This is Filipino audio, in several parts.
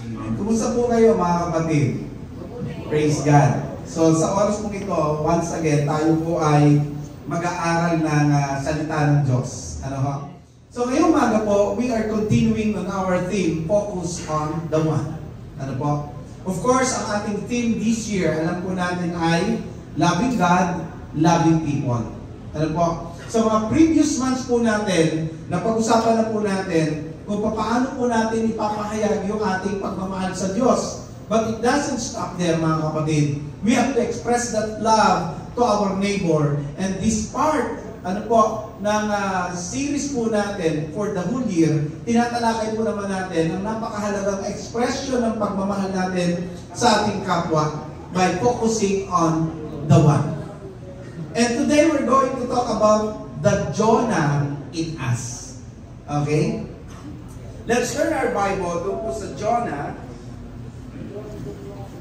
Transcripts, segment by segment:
Amen. Kumusta po kayo mga kapatid? Praise God. So sa oras po ito, once again, tayo po ay mag-aaral ng salita ng Diyos. Ano ho? So ngayong umaga po, we are continuing on our theme, Focus on the One. Ano po? Of course, ang ating theme this year, alam po natin ay Loving God, Loving People. Ano po? So mga previous months po natin, napag-usapan na po natin kung paano po natin ipapahayag yung ating pagmamahal sa Diyos. But it doesn't stop there mga kapatid. We have to express that love to our neighbor. And this part, ano po, ng series po natin for the whole year, tinatalakay po naman natin ang napakahalagang expression ng pagmamahal natin sa ating kapwa by focusing on the one. And today we're going to talk about the Jonah in us. Okay? Let's turn our Bible doon po sa Jonah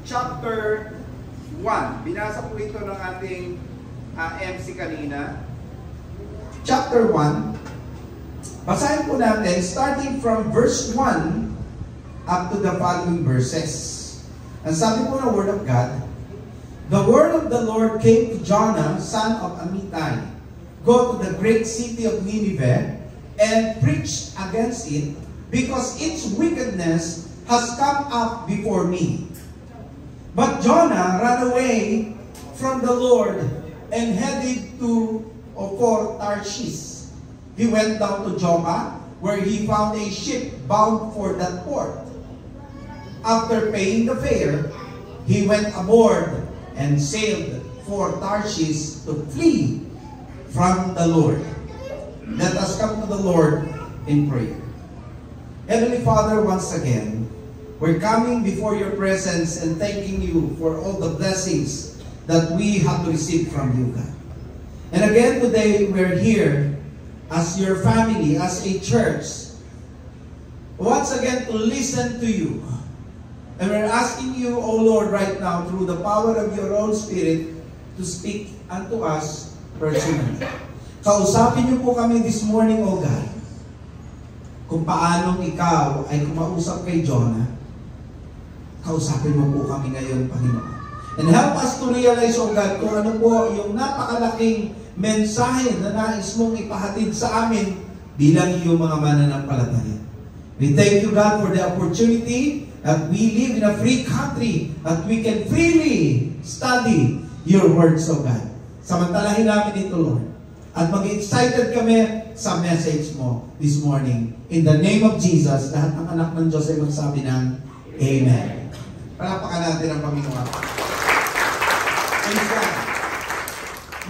chapter 1. Binasa po ito ng ating MC kanina. Chapter 1. Basahin po natin starting from verse 1 up to the following verses. Ang sabi po ng Word of God, "The word of the Lord came to Jonah, son of Amittai. Go to the great city of Nineveh and preach against it, because its wickedness has come up before me." But Jonah ran away from the Lord and headed for Tarshish. He went down to Joppa, where he found a ship bound for that port. After paying the fare, he went aboard and sailed for Tarshish to flee from the Lord. Let us come to the Lord in prayer. Heavenly Father, once again, we're coming before your presence and thanking you for all the blessings that we have received from you, God. And again today, we're here as your family, as a church, once again to listen to you. And we're asking you, O Lord, right now, through the power of your own Spirit, to speak unto us personally. Kausapin niyo po kami this morning, O God, kung paanong ikaw ay kumausap kay Jonah. Kausapin mo po kami ngayon, Panginoon. And help us to realize, O God, kung ano po yung napakalaking mensahe na nais mong ipahatid sa amin bilang iyong mga mananampalataya. We thank you, God, for the opportunity that we live in a free country, that we can freely study your words, O God. Samantalahin namin ito, Lord. At mag-excited kami sa message mo this morning. In the name of Jesus, lahat ng anak ng Diyos ay magsabi ng Amen. Palapakan natin ang Panginoon. Praise God.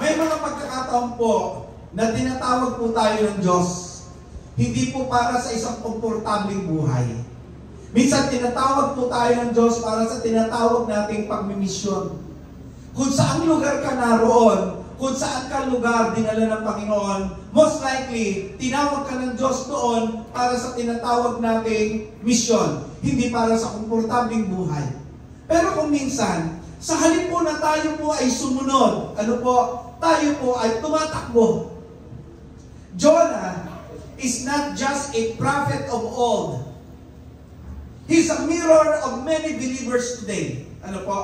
May mga pagkakataon po na tinatawag po tayo ng Diyos, hindi po para sa isang komportabling buhay. Minsan tinatawag po tayo ng Diyos para sa tinatawag nating pagmimisyon. Kung saan lugar ka naroon, kung saan ka lugar dinala ng Panginoon, most likely, tinawag ka ng Diyos doon para sa tinatawag nating misyon, hindi para sa komportabling buhay. Pero kung minsan, sa halip po na tayo po ay sumunod, ano po, tayo po ay tumatakbo. Jonah is not just a prophet of old. He's a mirror of many believers today. Ano po?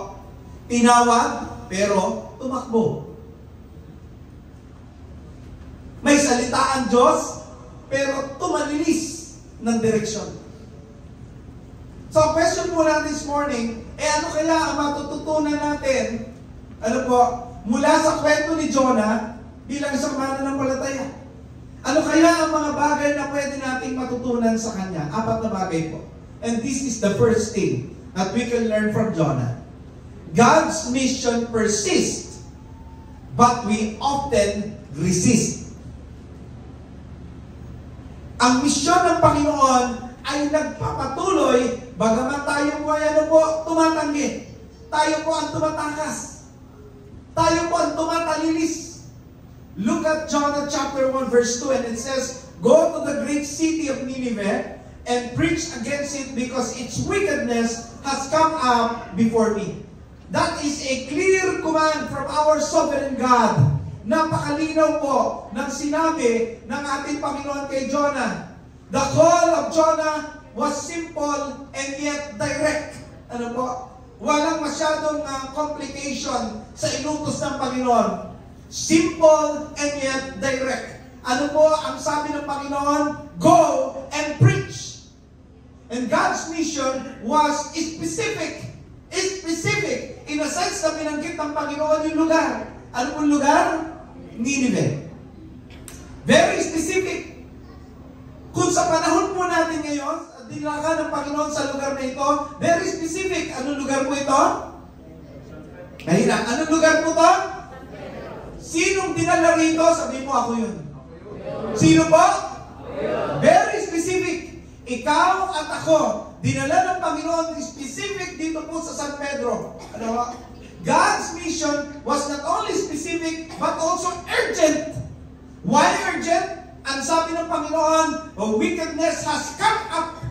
Tinawag, pero tumakbo. May salita ang Diyos, pero tumalilis ng direksyon. So, question po natin this morning, ano kaya ang matututunan natin, ano po, mula sa kwento ni Jonah bilang isang mananampalataya? Ano kaya ang mga bagay na pwede nating matutunan sa kanya? 4 na bagay po. And this is the first thing that we can learn from Jonah. God's mission persists, but we often resist. Ang misyon ng Panginoon ay nagpapatuloy, bagaman tayo po ay tumatanggi. Tayo po ang tumatakas. Tayo po ang tumatalilis. Look at Jonah chapter 1 verse 2 and it says, "Go to the great city of Nineveh and preach against it, because its wickedness has come up before me." That is a clear command from our sovereign God. Napakalinaw po ng sinabi ng ating Panginoon kay Jonah. The call of Jonah was simple and yet direct. Ano po? Walang masyadong complication sa inutos ng Panginoon. Simple and yet direct. Ano po ang sabi ng Panginoon? Go and preach. And God's mission was specific. Specific. In a sense na binanggit ng Panginoon yung lugar. Ano pong lugar? Nineveh. Very specific. Kung sa panahon po natin ngayon, dinala ng Panginoon sa lugar na ito, very specific. Anong lugar po ito? Mahina. Anong lugar po ito? Sinong dinala rito? Sabi mo, ako yun. Sino po? Very specific. Ikaw at ako, dinala ng Panginoon specific dito po sa San Pedro. Ano ba? God's mission was not only specific, but also urgent. Why urgent? Ang sabi ng Panginoon, wickedness has come up.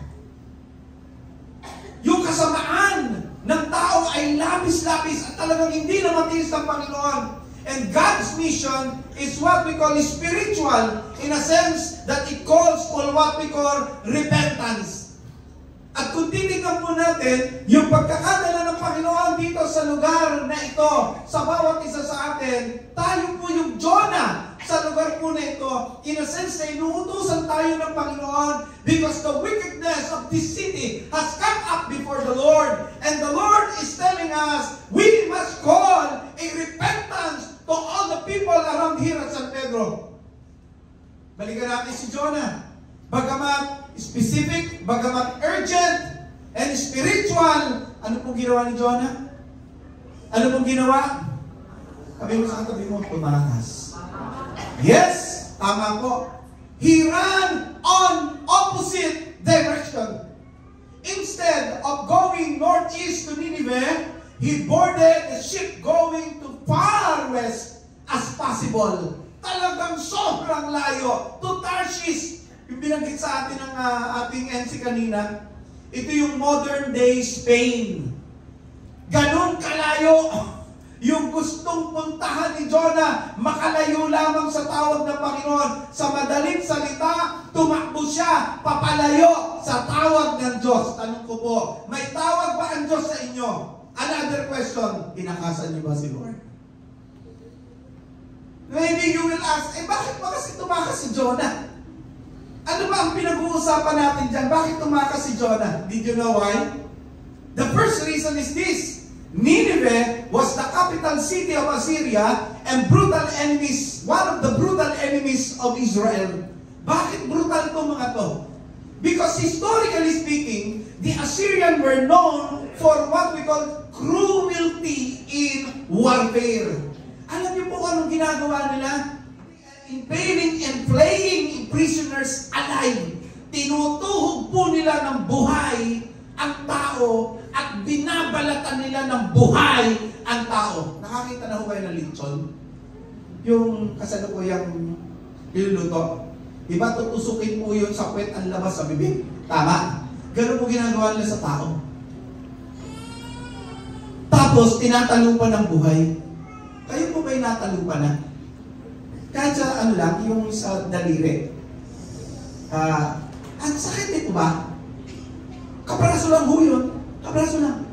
Yung kasamaan ng tao ay labis-labis at talagang hindi na matiis ng Panginoon. And God's mission is what we call spiritual in a sense that it calls for what we call repentance. At kung titignan po natin, yung pagkakadala ng Panginoon dito sa lugar na ito, sa bawat isa sa atin, tayo po yung Jonah sa lugar po na ito. In a sense na inuutusan tayo ng Panginoon because the wickedness of this city has come up before the Lord. And the Lord is telling us, we must call a repentance to all the people around here at San Pedro. Balikan natin si Jonah. Bagamat specific, bagamat urgent, and spiritual, ano pong ginawa ni Jonah? Ano pong ginawa? Sabi mo sa katabi mo, tumakas. Yes, tama po. He ran on opposite direction. Instead of going northeast to Nineveh, he boarded the ship going to far west as possible. Talagang sobrang layo. To Tarshish. Yung binanggit sa atin ng ating MC kanina, ito yung modern day Spain. Ganon kalayo. Yung gustong puntahan ni Jonah, makalayo lamang sa tawag ng Panginoon. Sa madaling salita, tumakbo siya, papalayo sa tawag ng Diyos. Tanong ko po, may tawag ba ang Diyos sa inyo? Another question, tinakasan niyo ba si Lord? Maybe you will ask, bakit ba kasi tumakas si Jonah? Ano ba ang pinag-uusapan natin dyan? Bakit tumakas si Jonah? Did you know why? The first reason is this. Nineveh was the capital city of Assyria and brutal enemies, one of the brutal enemies of Israel. Bakit brutal ito mga to? Because historically speaking, the Assyrian were known for what we call cruelty in warfare. Alam niyo po kung anong ginagawa nila? Impaling and flaying prisoners alive. Tinutuhog po nila ng buhay ang tao at binabalatan nila ng buhay ang tao. Nakakita na ho kayo ng lechon? Yung kasalukuyang niluluto. Diba tutusukin po yun sa puwet ang labas sa bibig? Tama? Ganun po ginagawa nila sa tao. Tapos tinatalupan ng buhay. Kayo po ba'y natalupan na? Kahit sa ano lang, yung sa daliri. Ang sakit nito ba? Kapraso lang ho yun. Kapraso lang.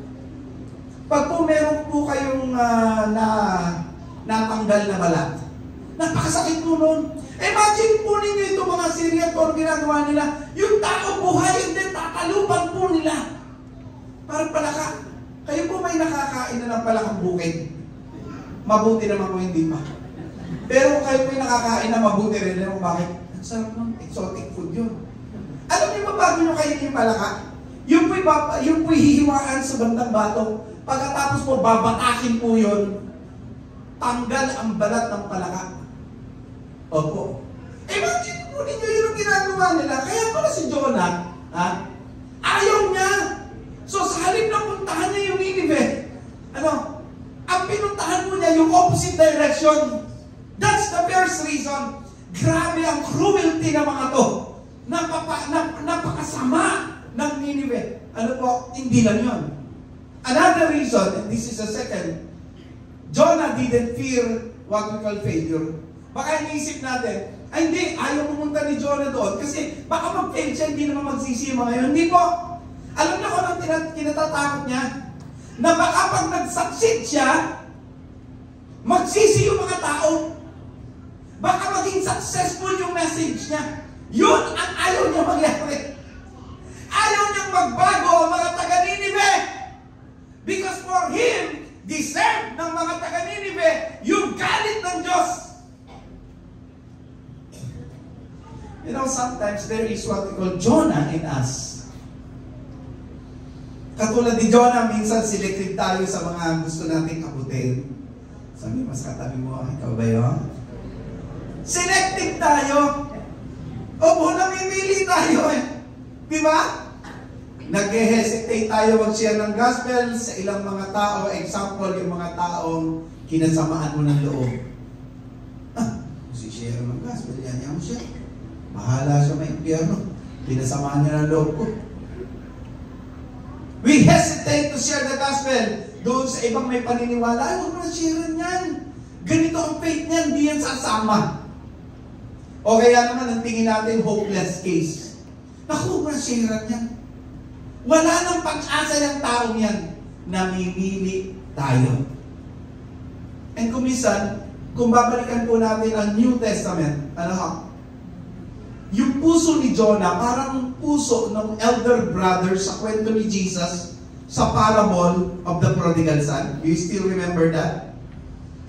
Pag po meron po kayong natanggal na balat, napakasakit po nun. Imagine po ninyo ito mga Syrian kung ginagawa nila. Yung tao buhay, hindi tatalupan po nila. Parang palaka. Kayo po may nakakain na ng palakang bukid. Mabuti naman po hindi pa. Pero kayo may nakakain na mabuti rin. Alam mo bakit? Ang sarap ng exotic food yun. Alam niyo ba bago nyo kainin yung palaka? Yung po'y hihiwaan sa bandang bato. Pagkatapos po, babatakin po yun. Tanggal ang balat ng palaka. Opo. Imagine po ninyo yun ang ginagawa nila. Kaya pala si Jonah, ayaw niya. So sa halip na puntahan niya yung Nineveh, ang pinuntahan mo niya yung opposite direction. That's the first reason. Grabe ang cruelty ng mga to. Napakasama ng Nineveh. Ano po? Hindi lang yun. Another reason, and this is the second, Jonah didn't fear what we call failure. Baka iniisip natin, Ay hindi, ayaw pumunta ni Jonah doon kasi baka mag-fail siya, hindi naman magsisi yung mga yun. Hindi po. Alam niyo kung anong kinatatakot niya? Na baka pag nag-succeed siya, magsisi yung mga tao. Baka maging successful yung message niya. Yun ang ayaw niya mangyari. Ayaw niyang magbago ang mga taga-Ninive. Because for him, deserve ng mga taga-Ninive yung galit ng Diyos. You know, sometimes there is what we call Jonah in us. Katulad ni Jonah, minsan selective tayo sa mga gusto nating abutin. Sabi, mas katabi mo, ikaw ba yun? Selective tayo. O, namimili tayo eh. Di ba? Nag-hesitate tayo mag-share ng gospel sa ilang mga tao. Example, yung mga taong kinasamaan mo ng loob. Si-share ng gospel, yan mo siya. Bahala siya may impyerno. Pinasamaan niya ng loob ko. We hesitate to share the gospel doon sa ibang may paniniwala. Ay, huwag mo na share yan. Ganito ang faith niyan, hindi yan sasama. O kaya naman, ang tingin natin, hopeless case. Naku, huwag mo na share yan. Wala nang pag-asa ng taong yan. Namimili tayo. And kung babalikan po natin ang New Testament, yung puso ni Jonah, parang puso ng elder brother sa kwento ni Jesus sa parable of the prodigal son. Do you still remember that?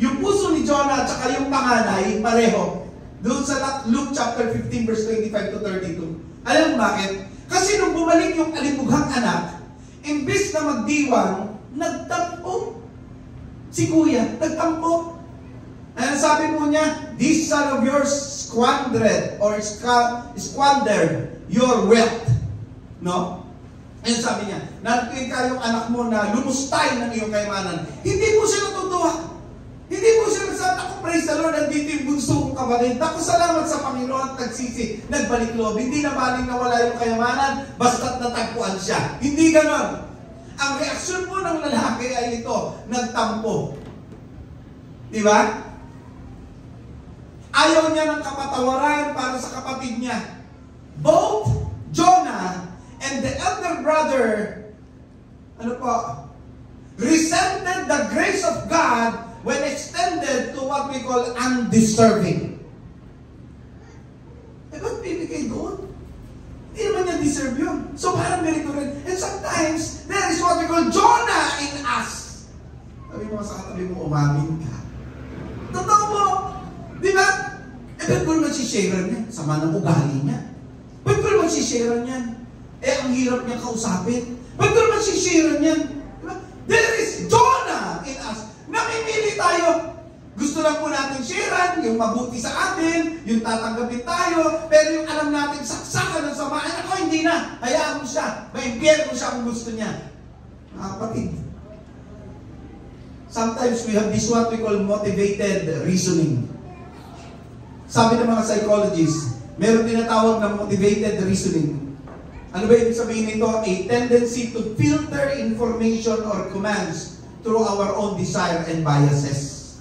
Yung puso ni Jonah at saka yung panganay, pareho. Doon sa Luke chapter 15 verse 25 to 32. Alam mo bakit? Kasi nung bumalik yung alimughang anak, imbis na magdiwang, nagtampo. Si kuya, nagtampo. Ano sabi po niya? This son of yours squandered or squandered your wealth. No? Ano sabi niya? Natutuin ka yung anak mo na lumustay ng iyong kayamanan. Hindi po siya natutuwa. Hindi po siya nagsabi, ako praise the Lord, nandito yung bunso kong kapatid. Ako salamat sa Panginoon at nagsisi, nagbalik loob. Hindi na baling nawala yung kayamanan, basta't natagpuan siya. Hindi ganon. Ang reaksyon po ng lalaki ay ito, nagtampo. Di ba? Ayaw niya ng kapatawaran para sa kapatid niya. Both Jonah and the elder brother, resented the grace of God when extended to what we call undeserving. Eh, ba't bibigay doon? Hindi naman niya deserve yun. So parang ganito rin. And sometimes, there is what we call Jonah in us. Sabi mo sa katabi mo, umamin ka. Totoo mo. Di ba? Eh, ba't ko naman si-share niya? Sama ng ugali niya. Ba't ko naman si-share niya? Eh, ang hirap niya kausapin. Ba't ko naman si-share niya? Diba? There is Jonah in us. Namimili tayo. Gusto lang po natin sharean, yung mabuti sa atin, yung tatanggapin tayo, pero yung alam natin saksakan ng samaan, ako hindi na. Hayaan mo siya. Maimpiyerno siya kung gusto niya. Mga kapatid. Sometimes we have this what we call motivated reasoning. Sabi ng mga psychologists, meron tinatawag na motivated reasoning. Ano ba ibig sabihin nito? A tendency to filter information or commands through our own desire and biases.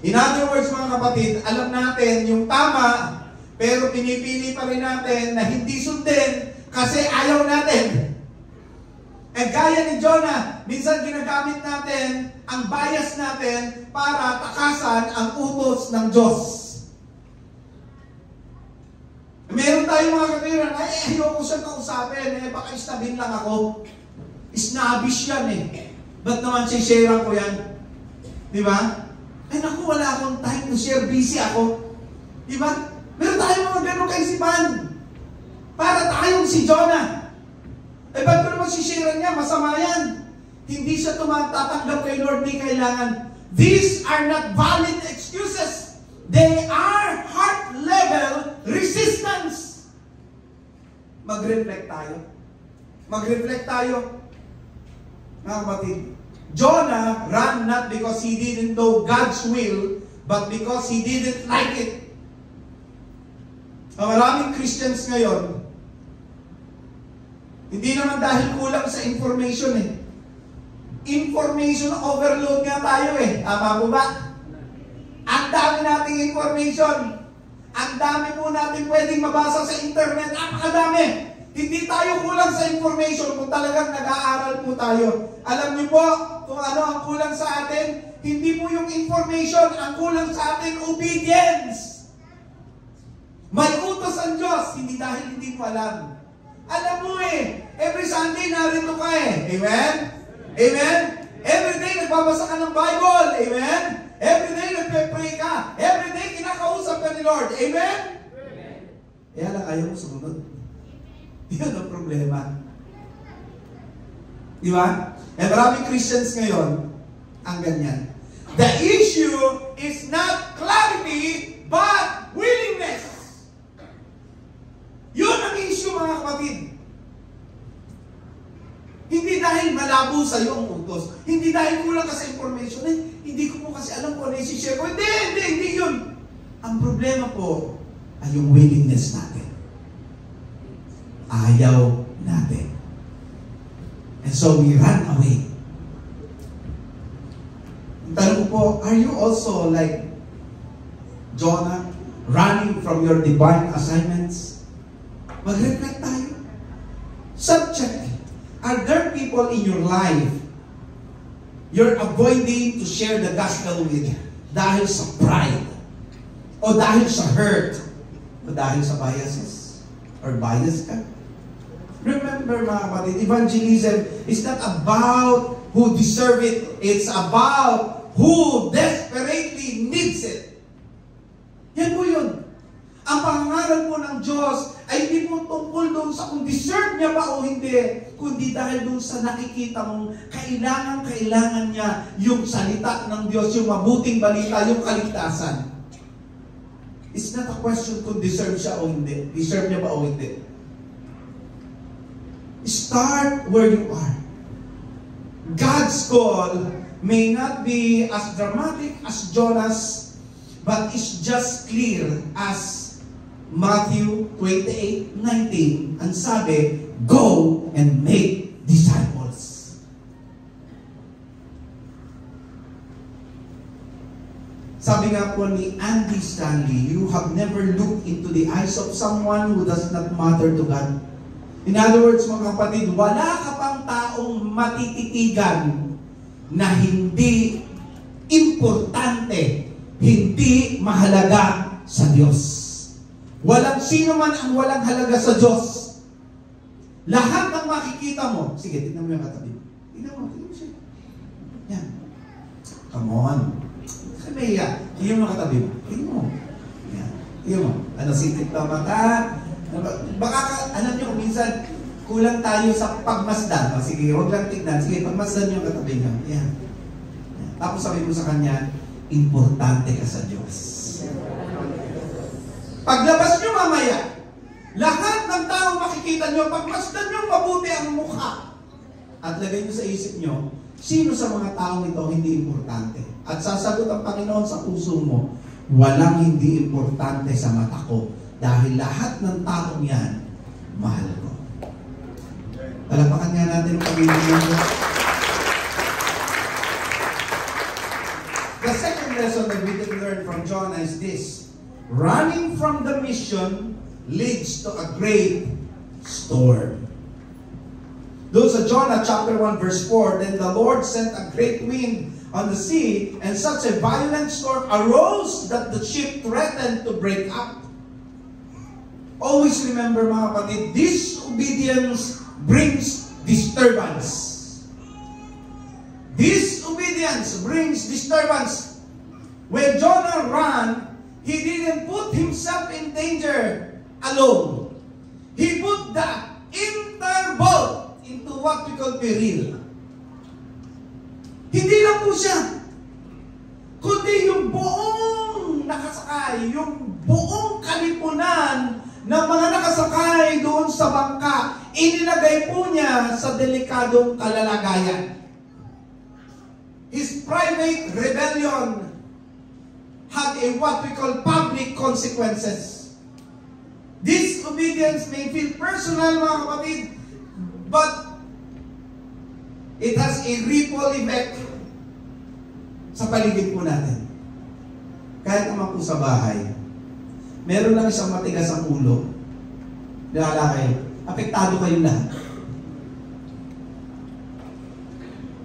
In other words, mga kapatid, alam natin yung tama, pero pinipili pa rin natin na hindi sundin kasi ayaw natin. And gaya ni Jonah, minsan ginagamit natin ang bias natin para takasan ang utos ng Diyos. Meron tayong mga katiran, ayoko siyang kausapin, baka istabin lang ako. Snobbish yan Ba't naman share ko yan? Di ba? Ay naku, wala akong time to share, busy ako. Di ba? Meron tayong mga ganong kaisipan. Para tayong si Jonah. Eh ba't ko naman share niya? Masama yan. Hindi siya tatanggap kay Lord, may kailangan. These are not valid excuses. They are heart level resistance. Mag-reflect tayo. Mag-reflect tayo. Mga kapatid, Jonah ran not because he didn't know God's will, but because he didn't like it. Maraming Christians ngayon, hindi naman dahil kulang sa information Information overload nga tayo Tama po ba? Ang dami nating information. Ang dami po natin pwedeng mabasa sa internet. Napakadami. Hindi tayo kulang sa information kung talagang nag-aaral po tayo. Alam niyo po kung ano ang kulang sa atin? Hindi po yung information. Ang kulang sa atin, obedience. May utos ang Diyos, hindi dahil hindi mo alam. Alam mo every Sunday narito ka Amen? Amen? Every day nagbabasa ka ng Bible. Amen? Every day nagpe-pray ka. Every day kinakausap ka ni Lord. Amen? Kaya lang ayaw mo sumunod. Yun ang problema. Di ba? Eh maraming Christians ngayon ang ganyan. The issue is not clarity, but willingness. Yun ang issue, mga kapatid. Hindi dahil malabo sa iyo ang utos. Hindi dahil kulang ka sa information. Hindi ko po kasi alam kung ano yung share ko. Hindi yun. Ang problema po ay yung willingness natin. Ayaw natin. And so we run away. Ang tanong ko po, are you also like Jonah, running from your divine assignments? Mag-reflect tayo. Subject. Are there people in your life you're avoiding to share the gospel with dahil sa pride? O dahil sa hurt? O dahil sa biases? Or bias ka? Remember mga kapatid, evangelism is not about who deserve it. It's about who desperately needs it. Yan po yun. Ang pangaral po ng Diyos ay hindi po tungkol doon sa kung deserve niya ba o hindi, kundi dahil doon sa nakikita mong kailangan niya yung salita ng Diyos, yung mabuting balita, yung kaligtasan. It's not a question kung deserve siya o hindi. Deserve niya ba o hindi. Start where you are. God's call may not be as dramatic as Jonah's, but it's just clear as Matthew 28:19, ang sabi, go and make disciples. Sabi nga po ni Andy Stanley, you have never looked into the eyes of someone who does not matter to God. In other words, mga kapatid, wala ka pang taong matititigan na hindi importante, hindi mahalaga sa Diyos. Walang sino man ang walang halaga sa Diyos. Lahat ng makikita mo, sige, tignan mo yung katabi. Tignan mo siya. Yan. Come on. Kaya, tignan mo yung katabi mo. Tignan mo. Yan. Tignan mo. Ano, sitik na mata. Baka, alam nyo, minsan, kulang tayo sa pagmasdan. O, sige, huwag lang tignan. Sige, pagmasdan nyo yung katabi nyo. Yan. Tapos sabi mo sa kanya, importante ka sa Diyos. Paglabas nyo mamaya, lahat ng tao makikita nyo, pagmasdan nyo mabuti ang mukha. At lagay nyo sa isip nyo, sino sa mga taong ito hindi importante? At sasagot ang Panginoon sa puso mo, walang hindi importante sa mata ko. Dahil lahat ng taong yan, mahal ko. Palapakan nga natin ang Panginoon. The second lesson that we can learn from Jonah is this. Running from the mission leads to a great storm. Doon sa Jonah chapter 1 verse 4, then the Lord sent a great wind on the sea, and such a violent storm arose that the ship threatened to break up. Always remember mga kapatid, disobedience brings disturbance. Disobedience brings disturbance. When Jonah ran, he didn't put himself in danger alone. He put the entire boat into what we call peril. Hindi lang po siya, kundi yung buong nakasakay, yung buong kalipunan ng mga nakasakay doon sa bangka, inilagay po niya sa delikadong kalalagayan. His private rebellion had a what we call public consequences. Disobedience may feel personal, mga kapatid, but it has a ripple effect sa paligid po natin. Kahit naman po sa bahay, meron lang isang matigas ang ulo. Niwala kayo. Apektado kayo lahat.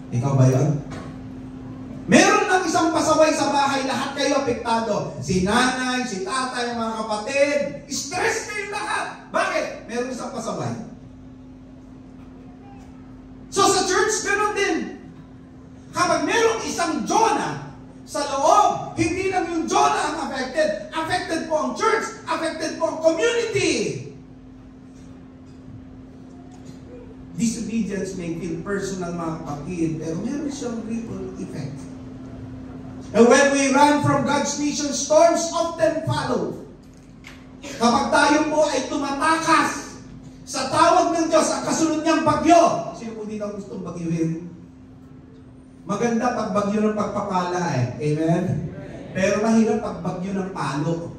Ikaw ba yun? Meron lang isang pasaway sa bahay, lahat kayo apektado. Si nanay, si tatay, mga kapatid, stress kayo lahat. Bakit? Meron isang pasaway. So sa church, ganoon din. Kapag merong isang Jonah sa loob, hindi lang yung Jonah ang affected. Affected po ang church, affected po ang community. Disobedience may feel personal, mga kapatid, pero meron siyang ripple effect. And when we run from God's mission, storms often follow. Kapag tayo po ay tumatakas sa tawag ng Diyos, ang kasunod niyang bagyo. Sino po dito gustong bagyuhin? Maganda pag bagyo ng pagpapala eh. Amen? Pero mahirap pag bagyo ng palo.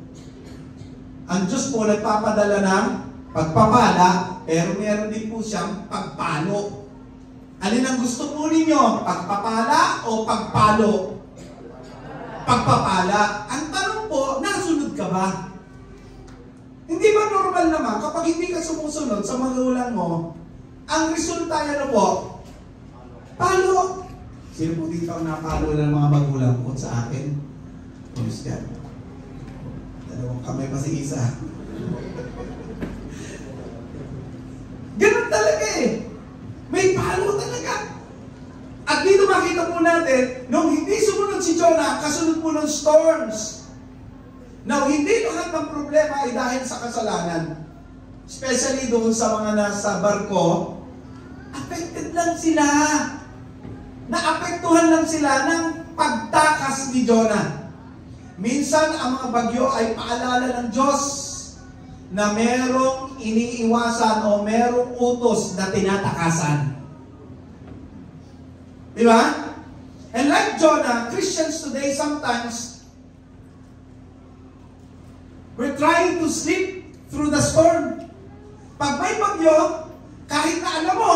Ang Diyos po nagpapadala ng pagpapala, pero meron din po siyang pagpalo. Alin ang gusto po ninyo? Pagpapala o pagpalo? Pagpapala. Ang tanong po, nasunod ka ba? Hindi ba normal naman kapag hindi ka sumusunod sa magulang mo, ang resulta niya po, palo. Sino po dito ang napalo ng mga magulang ko sa akin? Pulis ka. Dalawang kamay pa si isa. Ganun talaga eh. May palo talaga. At dito makita po natin, nung hindi sumunod si Jonah, kasunod po ng storms. Now, hindi lahat ng problema ay dahil sa kasalanan. Especially doon sa mga nasa barko, affected lang sila. Naapektuhan lang sila ng pagtakas ni Jonah. Minsan, ang mga bagyo ay paalala ng Diyos na merong iniiwasan o merong utos na tinatakasan. Di ba? And like Jonah, Christians today sometimes we're trying to sleep through the storm. Pag may bagyo, kahit na alam mo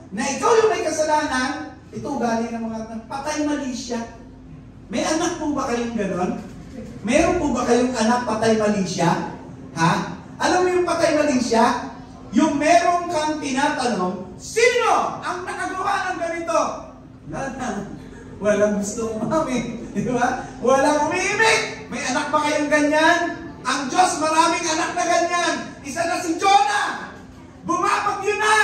na ikaw yung may kasalanan, ito galing ng mga patay mali siya. May anak po ba kayong ganon? Meron po ba kayong anak patay mali siya? Ha? Alam mo yung patay mali siya? Yung meron kang tinatanong, sino ang nakagawa ng ganito? Walang gusto umami. Di ba? Walang umiimik. May anak ba kayong ganyan? Ang Diyos, maraming anak na ganyan. Isa na si Jonah. Bumabagyo na.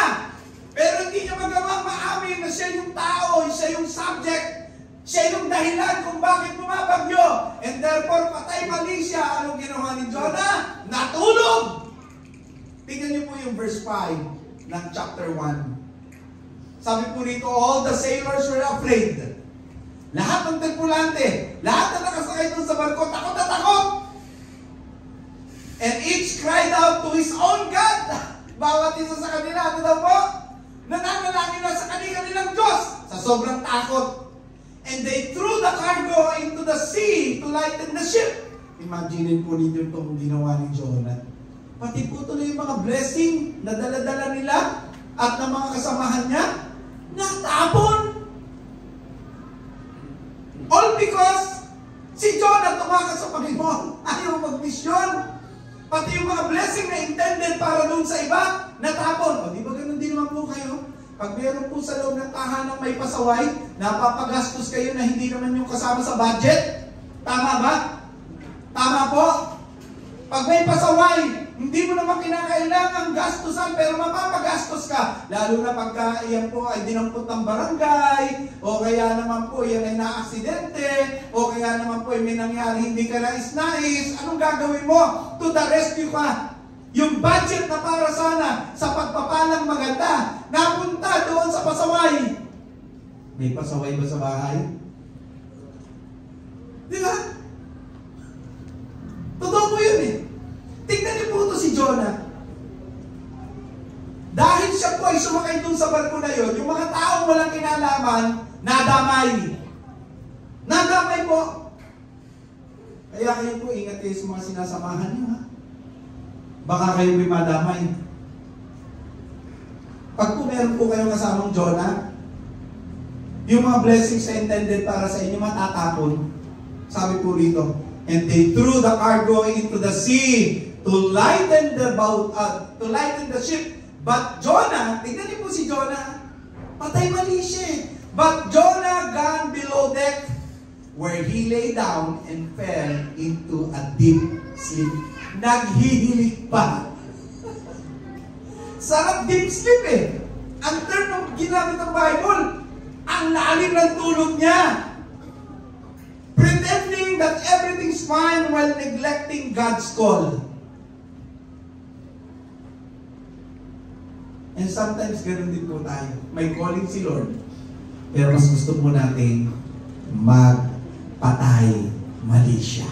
Pero hindi niya magawang maamin na siya yung tao, siya yung subject, siya yung dahilan kung bakit bumabagyo. And therefore, patay mali siya. Anong ginawa ni Jonah? Natulog. Tingnan niyo po yung verse 5 ng chapter 1. Sabi po rito, all the sailors were afraid. Lahat ng tripulante, lahat na nakasakay doon sa barko, takot na takot. And each cried out to his own God. Bawat isa sa kanila, ano daw po? Nananalangin na sa kanilang Diyos sa sobrang takot. And they threw the cargo into the sea to lighten the ship. Imagine po ninyo itong ginawa ni Jonah. Pati po tuloy yung mga blessing na dala-dala nila at ng mga kasamahan niya, natapon. All because si Jonah tumakas sa Panginoon. Ayaw mag-mission. Pati yung mga blessing na intended para doon sa iba, natapon. O di ba ganun din naman po kayo? Pag meron po sa loob ng tahanang may pasaway, napapagastos kayo na hindi naman yung kasama sa budget. Tama ba? Tama po? Pag may pasaway, hindi mo naman kinakailangan gastusan pero mapapagastos ka. Lalo na pagka iyan po ay dinampot ng barangay, o kaya naman po iyan ay na-aksidente, o kaya naman po ay may nangyari hindi ka nais-nais. Anong gagawin mo? To the rescue ka. Yung budget na para sana sa pagpapalang maganda, napunta doon sa pasaway. May pasaway ba sa bahay? Di ba? Totoo po yun eh. Tingnan niyo po ito si Jonah. Dahil siya po ay sumakay dun sa barko na yun, yung mga taong walang kinalaman, nadamay. Nadamay po. Kaya kayo po, ingat kayo sa mga sinasamahan niyo, ha? Baka kayo may madamay. Pag po meron po kayong kasamang Jonah, yung mga blessings na intended para sa inyo matatapon. Sabi po rito, And they threw the cargo into the sea to lighten the ship. But Jonah, tignan niyo po si Jonah, patay mali siya. But Jonah gone below deck, where he lay down and fell into a deep sleep. Naghihilig pa. Sarap deep sleep eh. Ang term ng ginamit ng Bible, ang lalim ng tulog niya. Pretending that everything's fine while neglecting God's call. And sometimes ganun din po tayo. May calling si Lord, pero mas gusto mo natin magpatay, mali siya.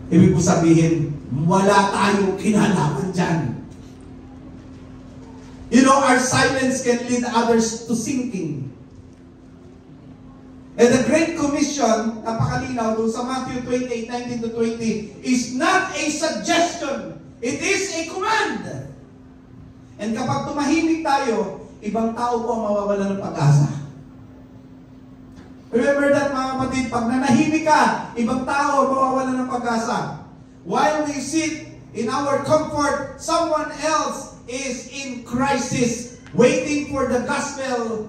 Ibig po sabihin, wala tayong kinalaman dyan. You know, our silence can lead others to sinking. And the Great Commission, napakalinaw doon sa Matthew 28:19-20, is not a suggestion. It is a command. And kapag tumahimik tayo, ibang tao po ang mawawala ng pag-asa. Remember that, mga kapatid, pag nanahimik ka, ibang tao ang mawawala ng pag-asa. While we sit in our comfort, someone else is in crisis, waiting for the gospel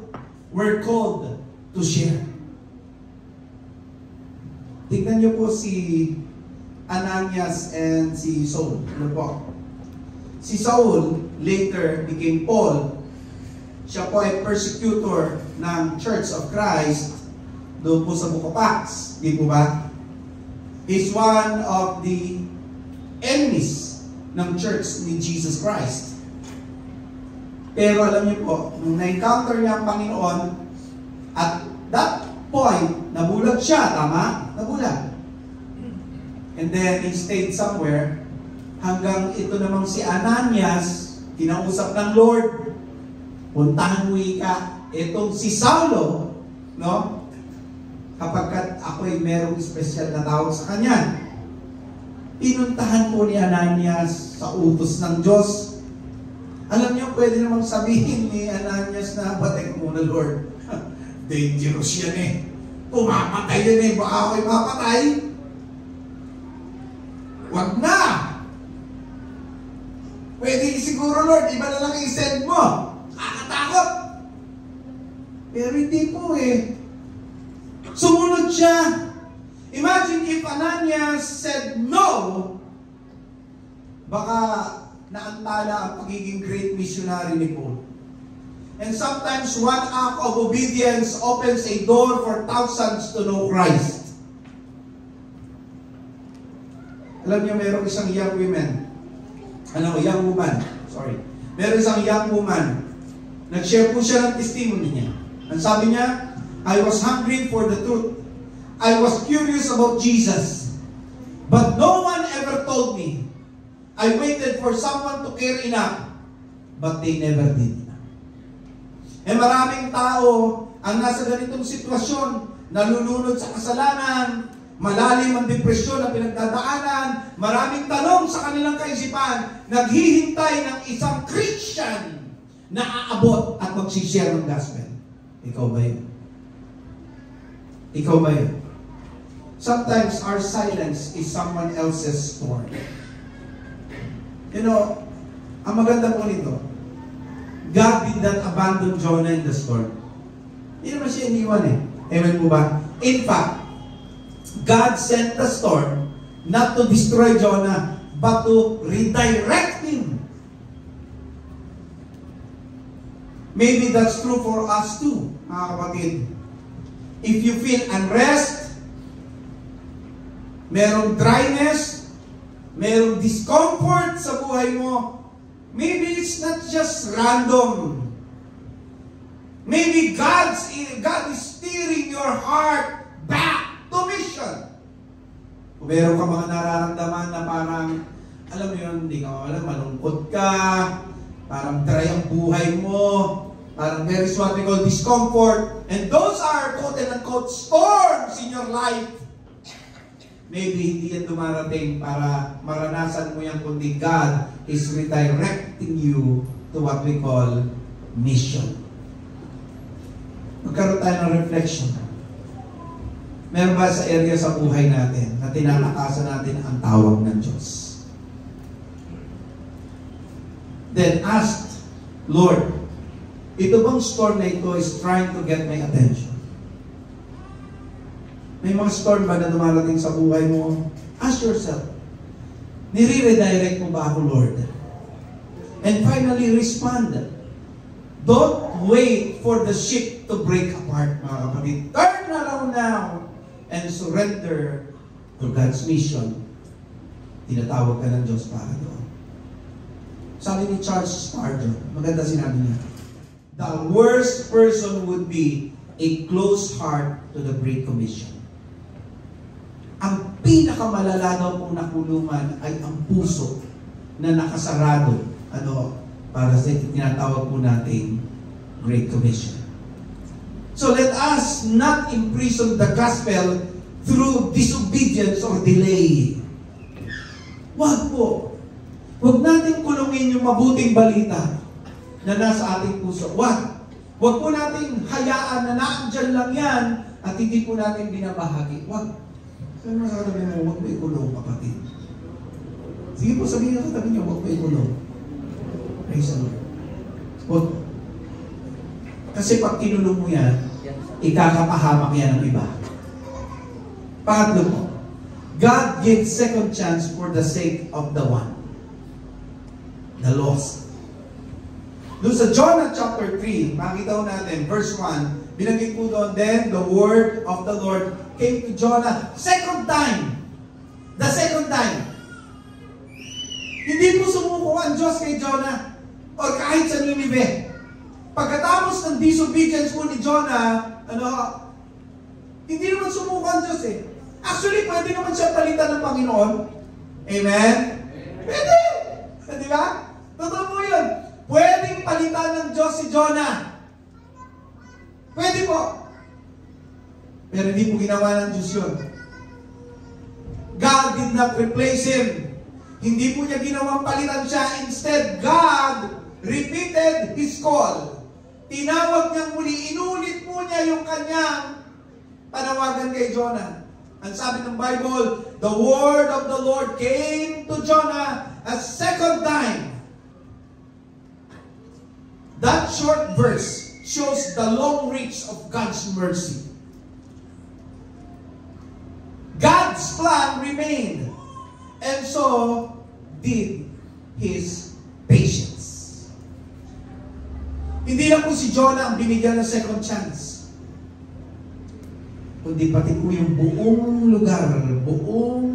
we're called to share. Tingnan niyo po si Ananias and si Saul. Ano po? Si Saul later became Paul. Siya po ay persecutor ng Church of Christ doon po sa Book of Acts. Di po ba? He's one of the enemies ng Church ni Jesus Christ. Pero alam niyo po, nung na-encounter niya ang Panginoon, at that point, nabulag siya, tama? Nabulag. And then, he stayed somewhere, hanggang ito namang si Ananias, kinausap ng Lord, puntahan mo ika, itong si Saulo, no? Kapag ako'y merong espesyal na tawag sa kanya, pinuntahan po ni Ananias sa utos ng Diyos. Alam niyo, pwede namang sabihin ni Ananias na, batek muna, Lord. Dangerous yan eh. Pumamatay yan eh. Baka ako'y mapatay. Wag na. Pwede siguro, Lord, iba na lang i-send mo. Kakatakot. Pero hindi po eh. Sumunod siya. Imagine if Ananias said no, baka naantala ang pagiging great missionary ni Paul. And sometimes one act of obedience opens a door for thousands to know Christ. Alam niyo, mayroong isang young woman. Meron isang young woman. Nag-share po siya ng testimony niya. Ang sabi niya, I was hungry for the truth. I was curious about Jesus. But no one ever told me. I waited for someone to care enough. But they never did. Eh maraming tao ang nasa ganitong sitwasyon, nalulunod sa kasalanan, malalim ang depresyon na pinagdadaanan, maraming tanong sa kanilang kaisipan, naghihintay ng isang Christian na aabot at magsishare ng gospel. Ikaw ba yun? Ikaw ba yun? Sometimes our silence is someone else's storm. You know, ang maganda po nito, God did not abandon Jonah in the storm. Hindi naman siya iniwan eh. Amen po ba? In fact, God sent the storm not to destroy Jonah, but to redirect him. Maybe that's true for us too, mga kapatid. If you feel unrest, merong dryness, merong discomfort sa buhay mo, maybe it's not just random. Maybe God is steering your heart back to mission. Kung meron ka mga nararamdaman na parang, alam mo yun, hindi ka alam, malungkot ka, parang dry ang buhay mo, parang there is what we call discomfort, and those are quote-unquote storms in your life. Maybe hindi yan dumarating para maranasan mo yan, kundi God is redirecting you to what we call mission. Magkaroon tayo ng reflection. Meron ba sa area sa buhay natin na tinatakasan natin ang tawag ng Diyos? Then ask, Lord, ito bang storm na ito is trying to get my attention? May mga storm ba na dumarating sa buhay mo? Ask yourself, nire-redirect mo ba ako, Lord? And finally, respond. Don't wait for the ship to break apart, mga kapatid. Turn around now and surrender to God's mission. Tinatawag ka ng Diyos para doon. Sabi ni Charles Spurgeon, maganda sinabi niya, the worst person would be a closed heart to the Great Commission. Ang pinakamalala daw pong nakulungan ay ang puso na nakasarado para sa tinatawag po nating Great Commission. So let us not imprison the gospel through disobedience or delay. Wag po. Wag natin kulungin yung mabuting balita na nasa ating puso. Wag. Wag po natin hayaan na naandyan lang yan at hindi po natin binabahagi. Wag. Sabi mo sa katabi mo, wag mo ikulong, kapatid. Sige po, sabihin na katabi niyo, wag mo ikulong. Praise the Lord. Wag. Kasi pag kinulong mo yan, ikakapahamak yan ng iba. Pangatlo po, God gives second chance for the sake of the one. The lost. Doon sa Jonah chapter 3, makita ko natin, verse 1, binanggit po doon, then the word of the Lord came to Jonah second time. The second time. Hindi po sumuko ang Diyos kay Jonah o kahit sa Nineveh. Pagkatapos ng disobedience po ni Jonah, hindi naman sumuko ang Diyos eh. Actually, pwede naman siya palitan ng Panginoon. Amen? Pwede! Di ba? Totoo po yun. Pwedeng palitan ng Diyos si Jonah. Pwede po. Pero hindi po ginawa ng Diyos yun. God did not replace him. Hindi po niya ginawang palitan siya. Instead, God repeated his call. Tinawag niyang muli. Inulit po niya yung kanyang panawagan kay Jonah. Ang sabi ng Bible, the word of the Lord came to Jonah a second time. That short verse shows the long reach of God's mercy. God's plan remained, and so did His patience. Hindi lang po si Jonah ang binigyan ng second chance, kundi pati po yung buong lugar, buong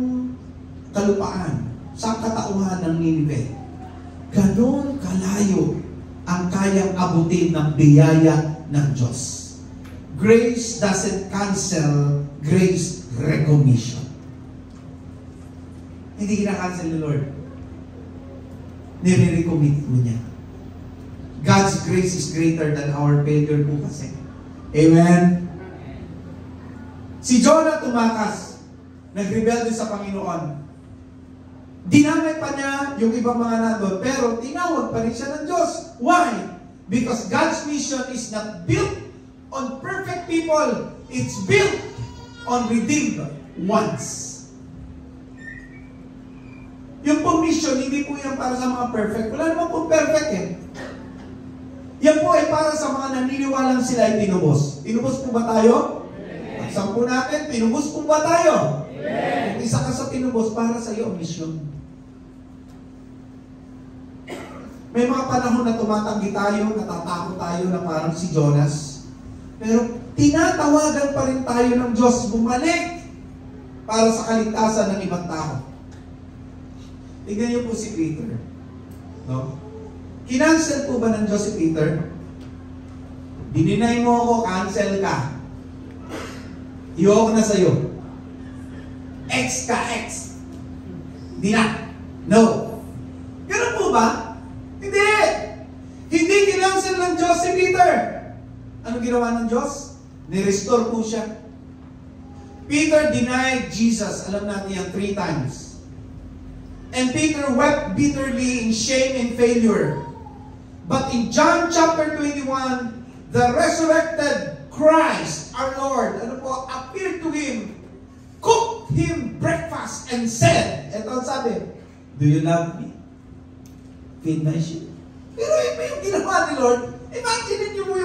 kalupaan, sa katauhan ng Nineveh. Ganon kalayo ang kayang abutin ng biyaya ng Diyos. Grace doesn't cancel, grace recognition. Hindi kinakancel ni Lord. Nire-recommit mo niya. God's grace is greater than our failure po kasi. Amen? Si Jonah tumakas, nagrebelde sa Panginoon. Dinamay pa niya yung ibang mga nandun, pero tinawag pa rin siya ng Diyos. Why? Because God's mission is not built on perfect people. It's built on redeemed ones. Yung pong mission, hindi po yan para sa mga perfect. Wala naman pong perfect eh. Yan po ay para sa mga naniniwalang sila ay tinubos. Tinubos po ba tayo? Pagsan po natin, tinubos po ba tayo? Kung isa ka sa tinubos, para sa iyo ang mission. May mga panahon na tumatanggi tayo, natatakot tayo na parang si Jonas. Pero tinatawagan pa rin tayo ng Diyos bumalik para sa kaligtasan ng ibang tao. Tignan niyo po si Peter. No? Kinancel po ba ng Diyos si Peter? Dininay mo ako, cancel ka. Iwan ko na sa'yo. X ka, X. Hindi na. No. Ganun po ba? Hindi! Hindi kinancel ng Diyos si Peter. Ano ginawa ng Diyos? Ni-restore po siya. Peter denied Jesus. Alam natin yan 3 times. And Peter wept bitterly in shame and failure. But in John chapter 21, the resurrected Christ our Lord, appeared to him, cooked him breakfast, and said, ito ang sabi, do you love me? Feed my sheep. Pero iba yung ginawa ni Lord. Imagine niyo mo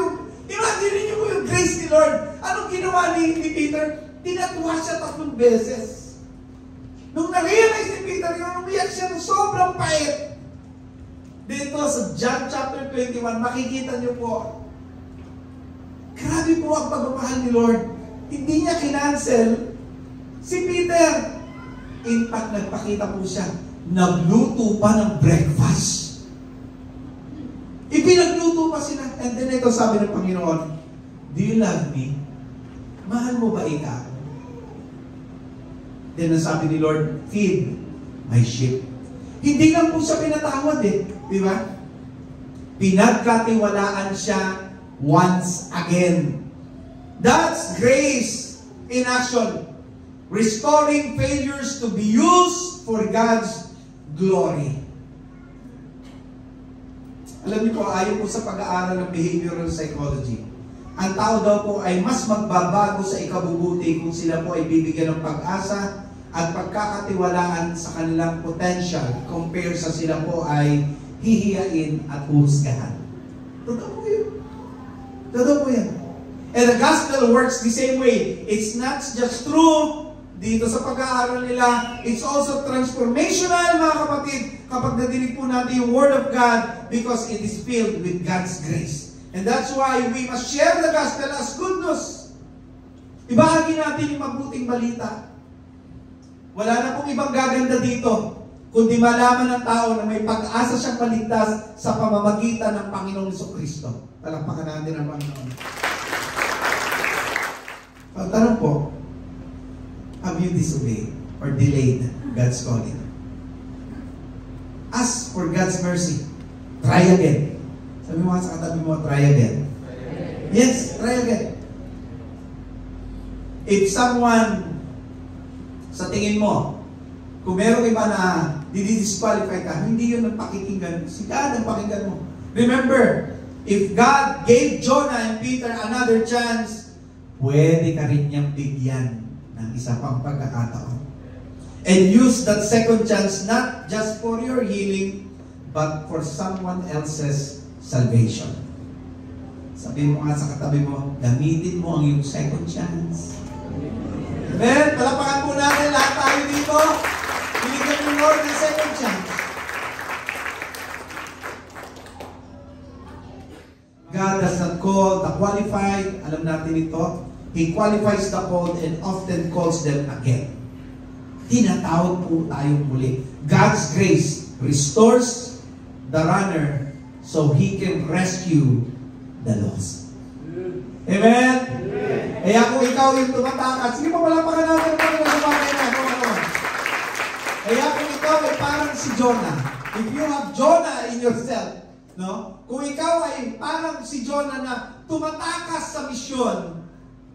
yung grace ni Lord. Anong ginawa ni Peter? Tinatuwa siya 3 beses. Nung na-realize ni Peter, yung umiyak siya ng sobrang pait. Dito sa John chapter 21, makikita niyo po, grabe po ang pagmamahal ni Lord. Hindi niya kinancel si Peter. In fact, nagpakita po siya, nagluto pa ng breakfast. Ipinagluto pa sila. And then ito sabi ng Panginoon, do you love me? Mahal mo ba ikaw? Then sabi ni Lord, feed my sheep. Hindi lang po siya pinatawad di ba? Pinagkatiwalaan siya once again. That's grace in action. Restoring failures to be used for God's glory. Alam niyo po, ayon po sa pag-aaral ng behavioral psychology, ang tao daw po ay mas magbabago sa ikabubuti kung sila po ay bibigyan ng pag-asa at pagkakatiwalaan sa kanilang potential compare sa sila po ay hihiyain at uhusgahan. Totoo po yun. Totoo po yan. And the gospel works the same way. It's not just true dito sa pag-aaral nila, it's also transformational, mga kapatid, kapag nadinig po natin yung Word of God because it is filled with God's grace. And that's why we must share the gospel as good news. Ibahagi natin yung mabuting balita. Wala na pong ibang gaganda dito, kundi malaman ng tao na may pag-asa siyang paligtas sa pamamagitan ng Panginoong Jesucristo. Palakpakan natin ang Panginoon. Pagtanong po, have you disobeyed or delayed God's calling? Ask for God's mercy. Try again. Sabi mo sa katabi mo, try again. Yes, try again. If someone, sa tingin mo, kung merong iba na didisqualify ka, hindi yun ang pakikinggan. Si God ang pakinggan mo. Remember, if God gave Jonah and Peter another chance, pwede ka rin niyang bigyan ng isa pang pagkakataon. And use that second chance not just for your healing, but for someone else's salvation. Sabi mo nga sa katabi mo, gamitin mo ang iyong second chance. Amen? Palapakan po natin lahat tayo dito. Binigyan mo Lord ng second chance. God does not call the qualified. Alam natin ito. He qualifies the called and often calls them again. Tinatawag po tayong muli. God's grace restores the runner so He can rescue the lost. Amen? Kaya kung ikaw yung tumatakas, sige pa wala pa ka natin sa bagay na. Kaya kung ikaw ay parang si Jonah, if you have Jonah in yourself, no? Kung ikaw ay parang si Jonah na tumatakas sa misyon,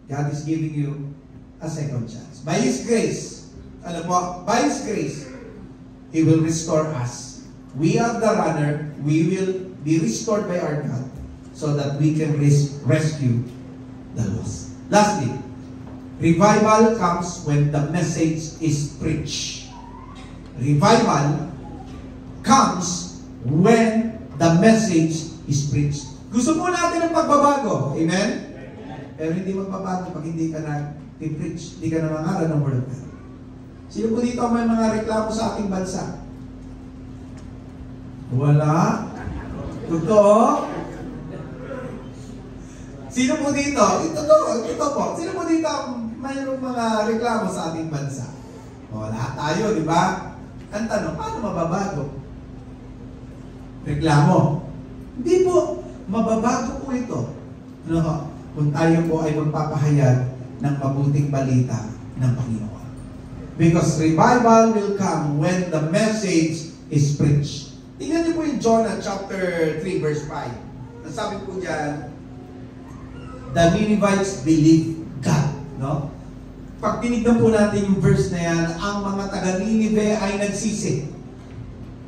God is giving you a second chance. By His grace, by His grace, He will restore us. We are the runner. We will be restored by our God so that we can rescue the lost. Lastly, revival comes when the message is preached. Revival comes when the message is preached. Gusto po natin ng pagbabago. Amen? Pero hindi magbabago pag hindi ka na i-preach, hindi ka na nangaral ng Word of God. Sino po dito may mga reklamo sa ating bansa? Wala? Totoo? Sino po dito? Ito po. Sino po dito mayroong mga reklamo sa ating bansa? O, lahat tayo, di ba? Ang tanong, paano mababago? Reklamo. Hindi po. Mababago po ito. Ano? Kung tayo po ay magpapahayag ng mabuting balita ng Panginoon. Because revival will come when the message is preached. Tingnan niyo po yung Jonah chapter 3 verse 5. Nasabi po dyan, the Ninevites believed God. No? Pag tinignan po natin yung verse na yan, ang mga taga-Ninive ay nagsisi.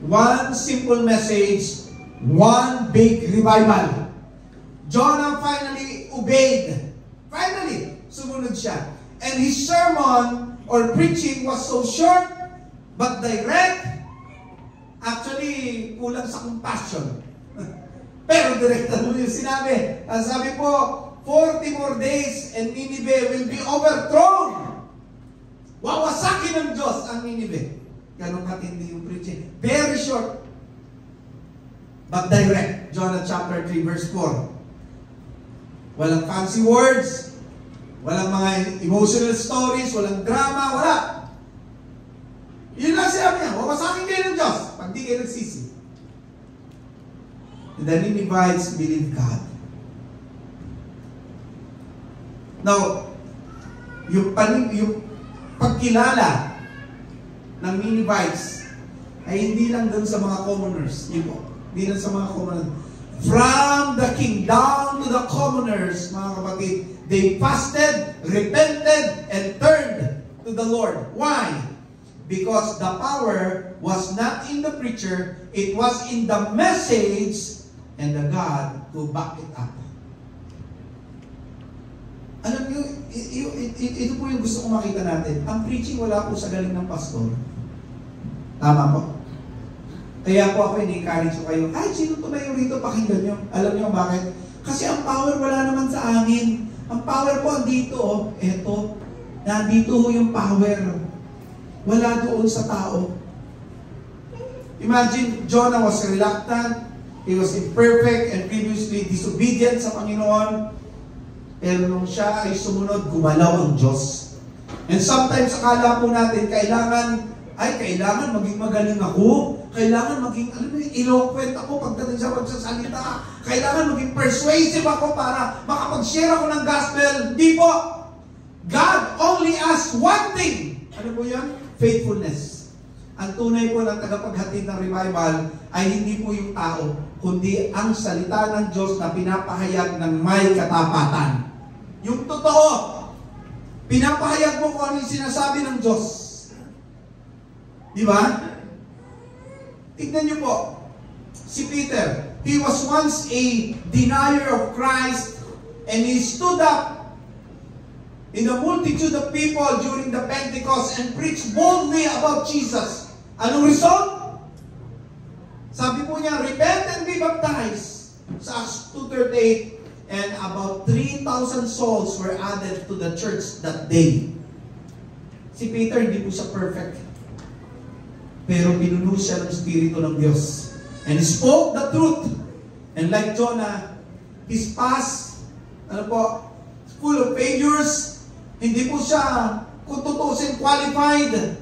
One simple message, one big revival. Jonah finally obeyed. Finally, sumunod siya. And his sermon or preaching was so short but direct. Actually, kulang sa compassion. Pero direkta mo yung sinabi. Ang sabi po, 40 more days and Nineveh will be overthrown. Wawasakin ng Diyos ang Nineveh. Ganun katindi yung preaching. Very short. But direct. Jonah chapter 3 verse 4. Walang fancy words. Walang mga emotional stories. Walang drama. Wala. Yun lang sinabi niya. Wawasakin kayo ng Diyos pag di kayo nagsisi. And the Ninevites believed God. Now, yung pagkilala ng Ninevites ay hindi lang doon sa mga commoners. Hindi lang sa mga commoners. From the king down to the commoners, mga kapatid, they fasted, repented, and turned to the Lord. Why? Because the power was not in the preacher, it was in the message and the God to back it up. Alam niyo, ito po yung gusto kong makita natin. Ang preaching wala po sa galing ng pastor. Tama po? Kaya po ako ini-encourage ko kayo, kahit sino tumayo rito, pakinggan nyo. Alam niyo bakit? Kasi ang power wala naman sa amin. Ang power po andito, oh. Eto. Nandito ho yung power. Wala doon sa tao. Imagine, Jonah was reluctant. He was imperfect and previously disobedient sa Panginoon. Pero nung siya ay sumunod, gumalaw ang Diyos. And sometimes akala po natin, kailangan maging magaling ako. Kailangan maging, eloquent ako pagdating sa pagsasalita. Kailangan maging persuasive ako para makapag-share ako ng gospel. Hindi po. God only asks one thing. Ano po yan? Faithfulness. Ang tunay po ng tagapaghatid ng revival ay hindi po yung tao, kundi ang salita ng Diyos na pinapahayag ng may katapatan. Yung totoo, pinapahayag mo kung ano yung sinasabi ng Diyos. Di ba? Tignan niyo po, si Peter, he was once a denier of Christ and he stood up in the multitude of people during the Pentecost and preached boldly about Jesus. Anong result? Sabi po niya, repent and be baptized. Sa Acts 2:38, and about 3,000 souls were added to the church that day. Si Peter, hindi po siya perfect. Pero pinuno siya ng Espiritu ng Diyos. And he spoke the truth. And like Jonah, his past, full of failures. Hindi po siya kung tutusin qualified.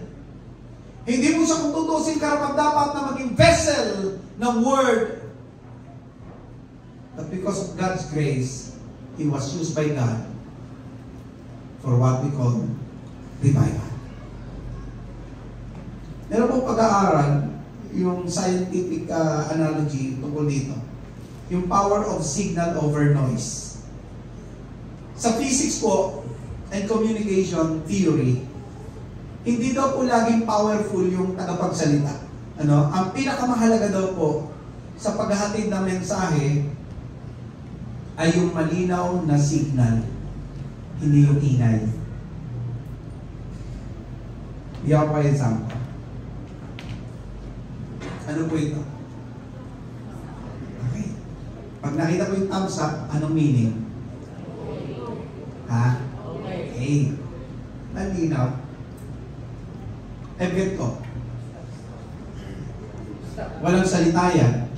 Hindi po siya kung tutusin karapat-dapat na maging vessel ng word. But because of God's grace, he was used by God for what we call revival. Meron pong pag-aaral, yung scientific analogy tungkol dito. Yung power of signal over noise. Sa physics po, and communication theory, hindi daw po laging powerful yung tagapagsalita. Ang pinakamahalaga daw po sa paghahatid ng mensahe ay yung malinaw na signal, hindi yung ingay. Bigyan ko po example. Ano po ito? Okay. Pag nakita ko yung thumbs up, anong meaning? Ha? Okay. Malinaw. Evident ko. Walang salita yan.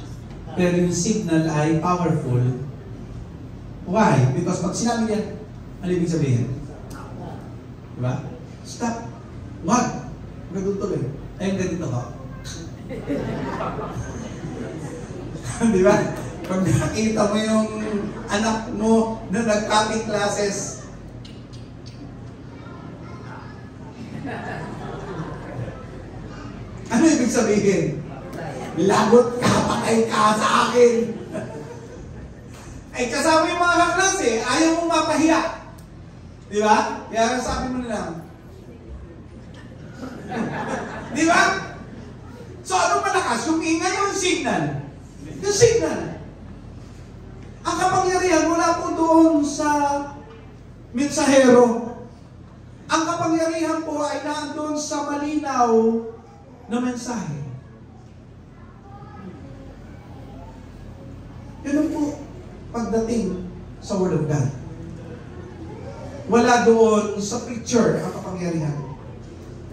Pero yung signal ay powerful. Why? Because pag sinabi niya, ano ibig sabihin? Diba? Stop. Wag. Ganun tuloy. Ayun, ganito ka. Diba? Pag nakita mo yung anak mo na nag-cutting classes, ano ibig sabihin? Lagot ka, patay ka sa akin. Ay kasama yung mga kaklase, ayaw mong mapahiya. Di ba? Kaya sabi mo na lang. Di ba? So ano malakas? Yung ingay o yung signal? Yung signal. Ang kapangyarihan mula po doon sa mensahero. Ang kapangyarihan po ay naandun sa malinaw na mensahe. Yun po pagdating sa Word of God. Wala doon sa preacher ang kapangyarihan.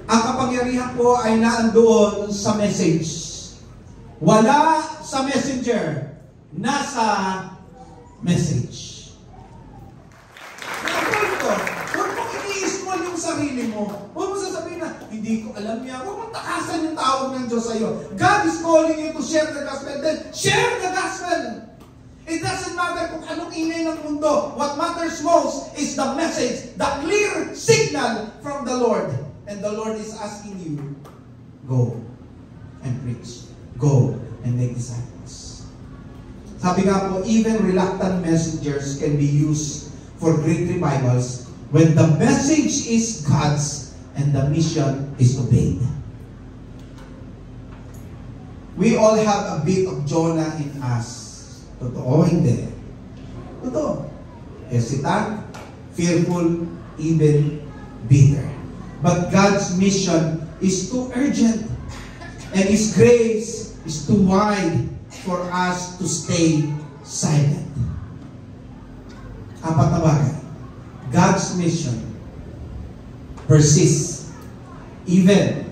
Ang kapangyarihan po ay naandoon sa message. Wala sa messenger. Nasa message. Huwag mong ini-small yung sarili mo. Huwag mo sasabihin na, hindi ko alam yan. Huwag mong takasan yung tawag ng Diyos sa iyo. God is calling you to share the gospel. Then, share the gospel. It doesn't matter kung anong ingay ng mundo. What matters most is the message, the clear signal from the Lord. And the Lord is asking you, go and preach. Go and make disciples. Sabi nga po, even reluctant messengers can be used for great revivals when the message is God's and the mission is obeyed. We all have a bit of Jonah in us. Totoo, hindi. Totoo. Hesitant, fearful, even bitter. But God's mission is too urgent. And His grace is too wide for us to stay silent. Apat na bagay. God's mission persists even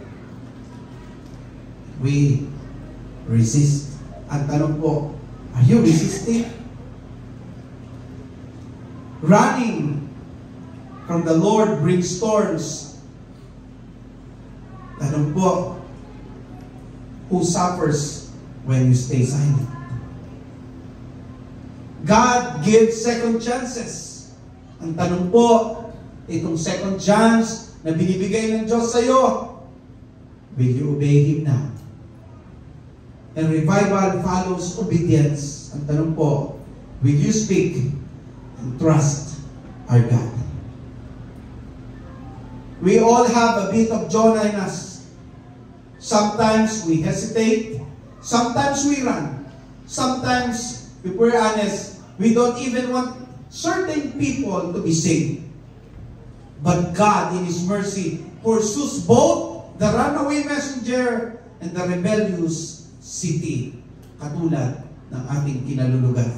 we resist. Ang tanong po, are you resisting? Running from the Lord brings storms. Tanong po, who suffers when you stay silent? God gives second chances. Ang tanong po, itong second chance na binibigay ng Diyos sa iyo, will you obey Him now? And revival follows obedience. Ang tanong po, will you speak and trust our God? We all have a bit of Jonah in us. Sometimes we hesitate. Sometimes we run. Sometimes, if we're honest, we don't even want certain people to be saved. But God, in His mercy, pursues both the runaway messenger and the rebellious city, katulad ng ating kinalulugan.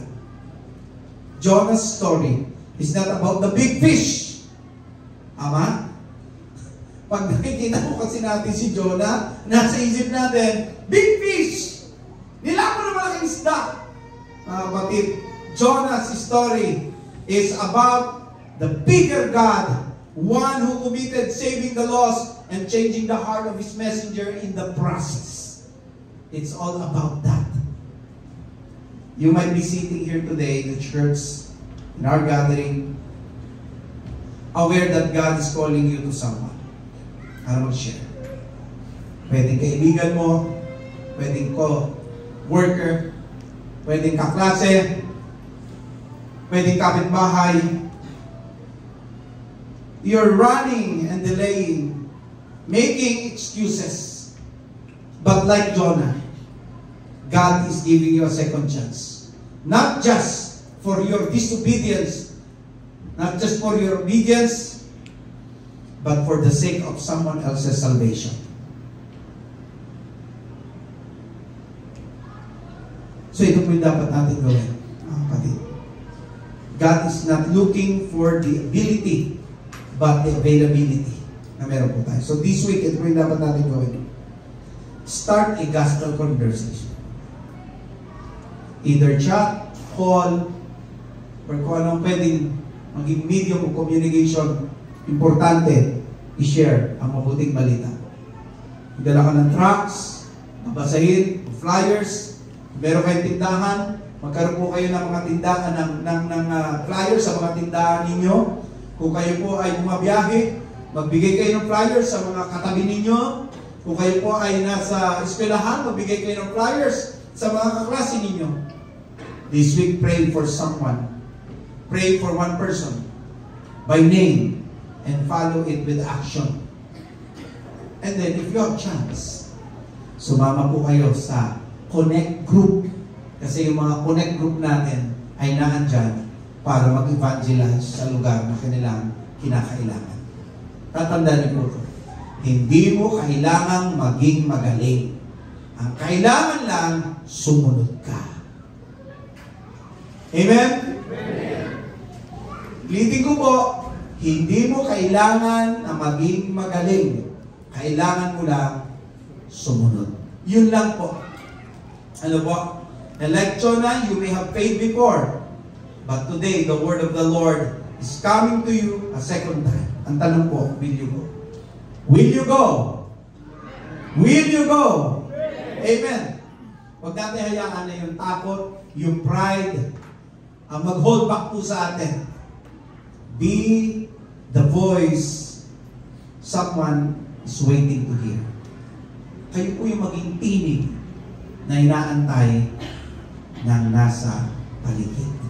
Jonah's story is not about the big fish. Ama? Pag nakikita mo kasi natin si Jonah, nasa isip natin, big fish! Nilaman na malaking isda. Kapatid, Jonah's story is about the bigger God, one who committed saving the lost and changing the heart of His messenger in the process. It's all about that. You might be sitting here today in the church, in our gathering, aware that God is calling you to someone. Ano mag-share? Pwedeng kaibigan mo, pwedeng co-worker, pwedeng kaklase, pwedeng kapitbahay. You're running and delaying, making excuses. But like Jonah, God is giving you a second chance. Not just for your disobedience, not just for your obedience, but for the sake of someone else's salvation. So ito po yung dapat natin gawin, mga kapatid. God is not looking for the ability, but the availability na meron po tayo. So this week, ito po yung dapat natin gawin. Start a gospel conversation. Either chat, call, or kung anong pwedeng maging medium of communication, importante, i-share ang mabuting balita. Dala ka ng tracts, babasahin, flyers, meron kayong tindahan, magkaroon po kayo ng mga tindahan ng flyers sa mga tindahan ninyo. Kung kayo po ay bumabiyahe, magbigay kayo ng flyers sa mga katabi ninyo. Kung kayo po ay nasa eskwelahan, magbigay kayo ng flyers sa mga kaklase ninyo. This week, pray for someone. Pray for one person by name and follow it with action. And then, if you have chance, sumama po kayo sa Connect Group. Kasi yung mga Connect Group natin ay naandyan para mag-evangelize sa lugar na kanilang kinakailangan. Tatandaan niyo po ito. Hindi mo kailangang maging magaling. Ang kailangan lang, sumunod ka. Amen? Amen. Ulitin ko po, hindi mo kailangan na maging magaling. Kailangan mo lang sumunod. Yun lang po. Ano po? Like Jonah, you may have faith before. But today, the word of the Lord is coming to you a second time. Ang tanong po, will you go? Will you go? Will you go? Amen. Huwag natin hayaan na yung takot, yung pride, ang mag-hold back po sa atin. Be the voice someone is waiting to hear. Kayo po yung maging tinig na inaantay ng nasa paligid.